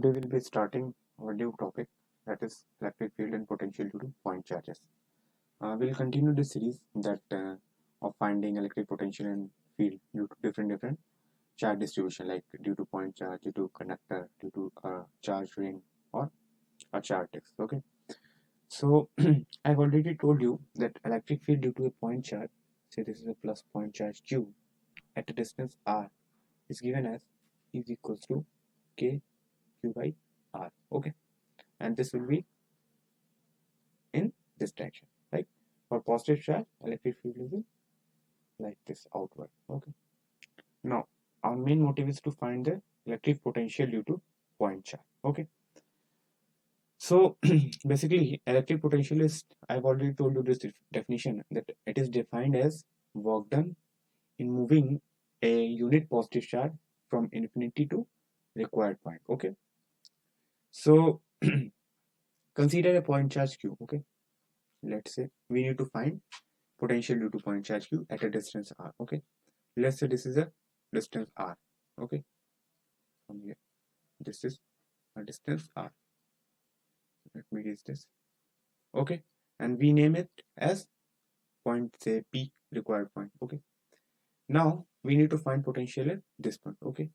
Today we'll be starting our new topic, that is electric field and potential due to point charges. We'll continue this series of finding electric potential and field due to different charge distribution, like due to point charge, due to conductor, due to a charge ring or a charge disk. Okay, so I've already told you that electric field due to a point charge, say this is a plus point charge Q at a distance r, is given as is equals to k q by r. Okay, and this will be in this direction, right? For positive charge, electric field will be like this outward. Okay, now our main motive is to find the electric potential due to point charge. Okay, so basically electric potential is, I've already told you this definition, that it is defined as work done in moving a unit positive charge from infinity to required point. Okay, so consider a point charge q. Okay, let's say we need to find potential due to point charge q at a distance r. Okay, let's say this is a distance r. Okay, from here this is a distance r. Let me use this. Okay, and we name it as point, say p, required point. Okay, now we need to find potential at this point. Okay,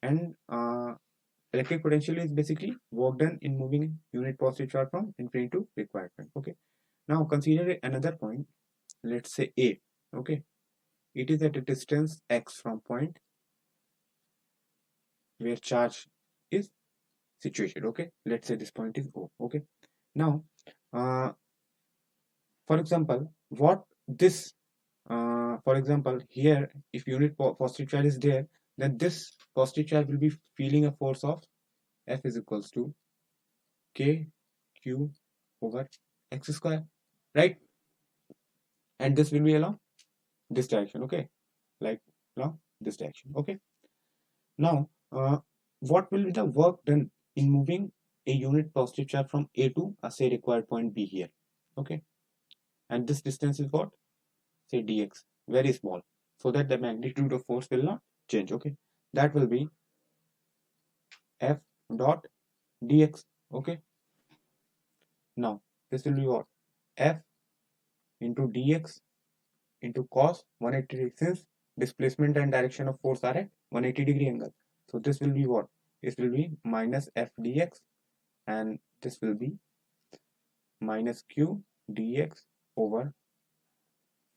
and electric potential is basically work done in moving unit positive charge from infinity to required point. Okay, now consider another point, let's say a. Okay, it is at a distance x from point where charge is situated. Okay, let's say this point is O. Okay, now for example, what this for example, here if unit positive charge is there, then this positive charge will be feeling a force of F is equals to k q over x square, right? And this will be along this direction. Okay, like along this direction. Okay, now what will be the work done in moving a unit positive charge from A to a say required point B here? Okay, and this distance is what, say dx, very small, so that the magnitude of force will not change. Okay, that will be F dot dx. Okay, now this will be what, F into dx into cos 180 degree, since displacement and direction of force are at 180 degree angle. So this will be what, this will be minus F dx, and this will be minus q dx over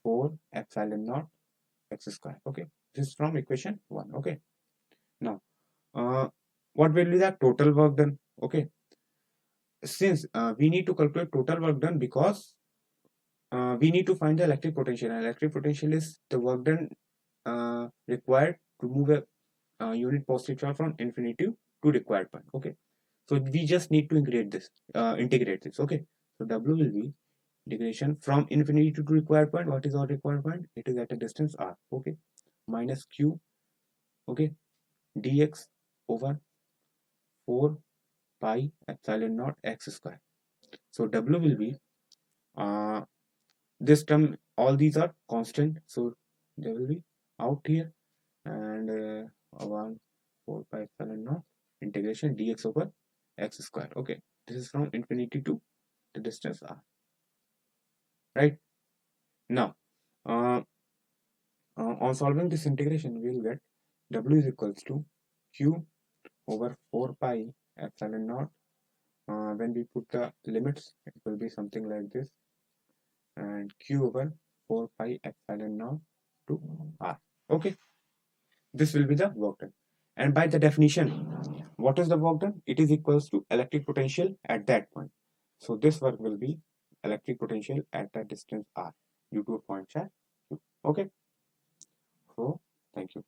4 epsilon naught x square. Okay, this is from equation 1. Okay, now what will be the total work done? Okay, since we need to calculate total work done, because we need to find the electric potential, and electric potential is the work done required to move a unit positive charge from infinity to required point. Okay, so we just need to integrate this. Okay, so W will be integration from infinity to required point. What is our required point? It is at a distance r. Okay, minus q, okay, dx over 4 pi epsilon naught x square. So W will be this term, all these are constant, so they will be out here, and 1 4 pi epsilon naught integration dx over x square. Okay, this is from infinity to the distance r, right? Now on solving this integration, we will get W is equals to q over 4 pi epsilon naught. When we put the limits, it will be something like this, and q over 4 pi epsilon naught to r. Okay, this will be the work done, and by the definition, what is the work done? It is equals to electric potential at that point. So this work will be electric potential at the distance r due to a point charge q. Okay, so thank you.